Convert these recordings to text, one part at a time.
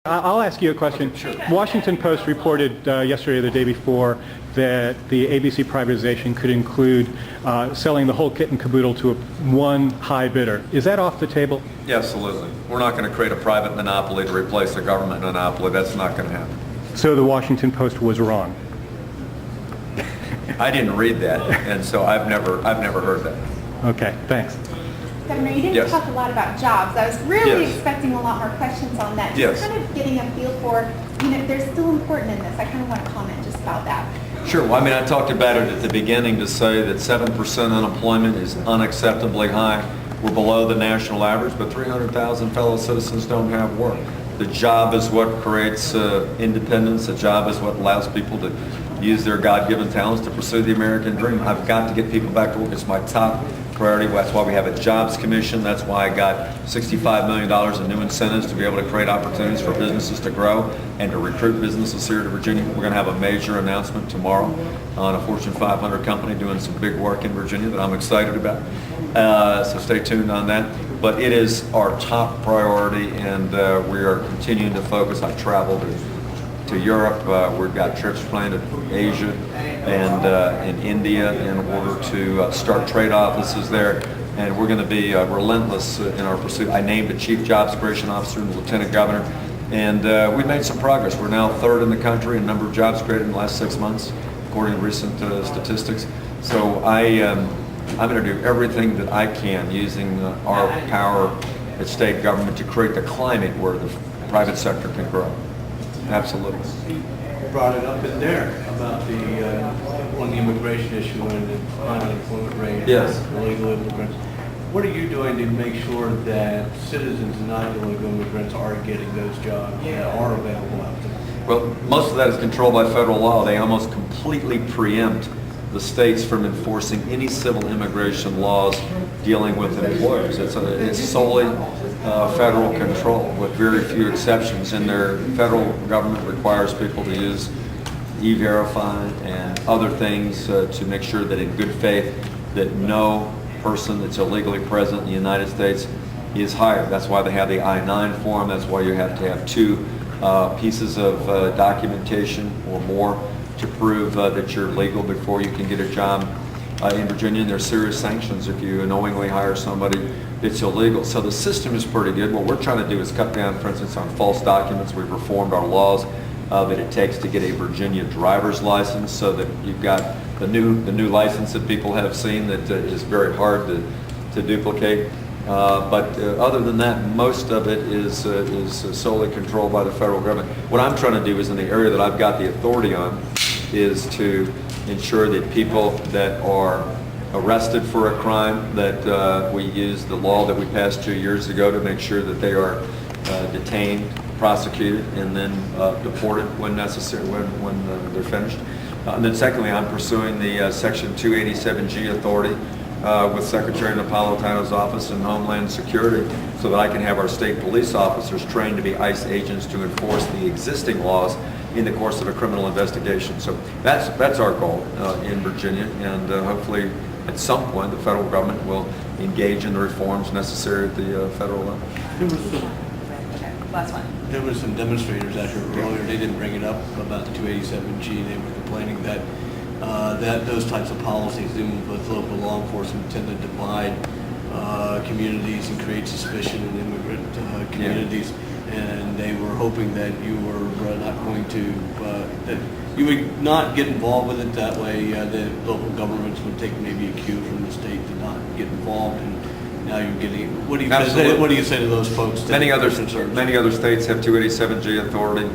I'll ask you a question. Sure. Washington Post reported yesterday or the day before that the ABC privatization could include selling the whole kit and caboodle to one high bidder. Is that off the table? Yeah, absolutely. We're not going to create a private monopoly to replace a government monopoly. That's not going to happen. So the Washington Post was wrong. I didn't read that, and so I've never heard that. Okay, thanks. Governor, you didn't Yes. talk a lot about jobs. I was really Yes. expecting a lot more questions on that. Yes. Just kind of getting a feel for, they're still important in this. I kind of want to comment just about that. Sure. Well, I mean, I talked about it at the beginning to say that 7% unemployment is unacceptably high. We're below the national average, but 300,000 fellow citizens don't have work. The job is what creates independence. The job is what allows people to use their God-given talents to pursue the American dream. I've got to get people back to work. It's my top priority. That's why we have a jobs commission. That's why I got $65 million in new incentives to be able to create opportunities for businesses to grow and to recruit businesses here to Virginia. We're going to have a major announcement tomorrow on a Fortune 500 company doing some big work in Virginia that I'm excited about. So stay tuned on that. But it is our top priority, and we are continuing to focus. I've traveled to Europe. We've got trips planned to Asia and in India in order to start trade offices there. And we're going to be relentless in our pursuit. I named a chief jobs creation officer and a lieutenant governor, and we've made some progress. We're now third in the country in number of jobs created in the last 6 months, according to recent statistics. So I'm going to do everything that I can using our power at state government to create the climate where the private sector can grow. Absolutely. You brought it up in there about on the immigration issue and the high unemployment rate. Yes. Illegal immigrants. What are you doing to make sure that citizens and non-illegal immigrants are getting those jobs that are available out there? Well, most of that is controlled by federal law. They almost completely preempt the states from enforcing any civil immigration laws dealing with employers. It's solely federal control with very few exceptions. And their federal government requires people to use E-Verify and other things to make sure that in good faith that no person that's illegally present in the United States is hired. That's why they have the I-9 form. That's why you have to have two pieces of documentation or more to prove that you're legal before you can get a job in Virginia. And there's serious sanctions if you knowingly hire somebody that's illegal. So the system is pretty good. What we're trying to do is cut down, for instance, on false documents. We've reformed our laws that it takes to get a Virginia driver's license, so that you've got the new license that people have seen that is very hard to duplicate. But other than that, most of it is solely controlled by the federal government. What I'm trying to do is, in the area that I've got the authority on, is to ensure that people that are arrested for a crime, that we use the law that we passed 2 years ago to make sure that they are detained, prosecuted, and then deported when necessary, when they're finished. And then secondly, I'm pursuing the Section 287G authority with Secretary Napolitano's office in Homeland Security, so that I can have our state police officers trained to be ICE agents to enforce the existing laws in the course of a criminal investigation. So that's our goal in Virginia, and hopefully at some point the federal government will engage in the reforms necessary at the federal level. Last one. There were some demonstrators out here earlier. They didn't bring it up about the 287G. They were complaining that those types of policies, even with local law enforcement, tend to divide communities and create suspicion in immigrant communities. Yeah. And they were hoping that you were not going to, that you would not get involved with it that way. The local governments would take maybe a cue from the state to not get involved. And now you're getting. What do you say to those folks? Many other states have 287G authority.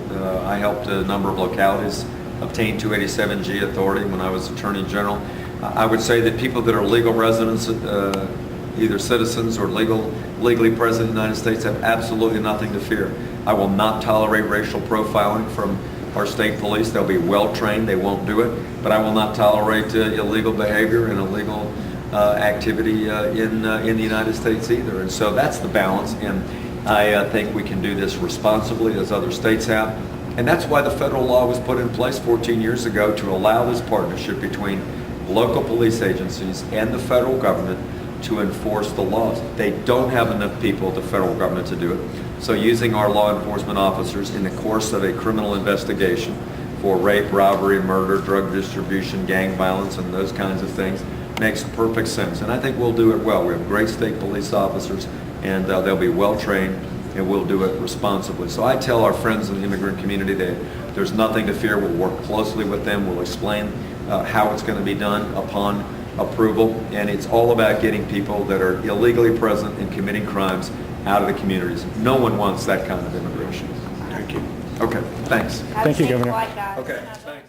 I helped a number of localities obtain 287G authority when I was Attorney General. I would say that people that are legal residents, either citizens or legally present in the United States, have absolutely nothing to fear. I will not tolerate racial profiling from our state police. They'll be well trained. They won't do it. But I will not tolerate illegal behavior and illegal activity in the United States either. And so that's the balance. And I think we can do this responsibly, as other states have. And that's why the federal law was put in place 14 years ago, to allow this partnership between local police agencies and the federal government to enforce the laws. They don't have enough people, the federal government, to do it. So using our law enforcement officers in the course of a criminal investigation for rape, robbery, murder, drug distribution, gang violence, and those kinds of things makes perfect sense. And I think we'll do it well. We have great state police officers, and they'll be well trained, and we'll do it responsibly. So I tell our friends in the immigrant community that there's nothing to fear. We'll work closely with them. We'll explain how it's going to be done upon approval. And it's all about getting people that are illegally present and committing crimes out of the communities. No one wants that kind of immigration. Thank you. Okay, thanks. Thank you, Governor. Like that. Okay, thanks.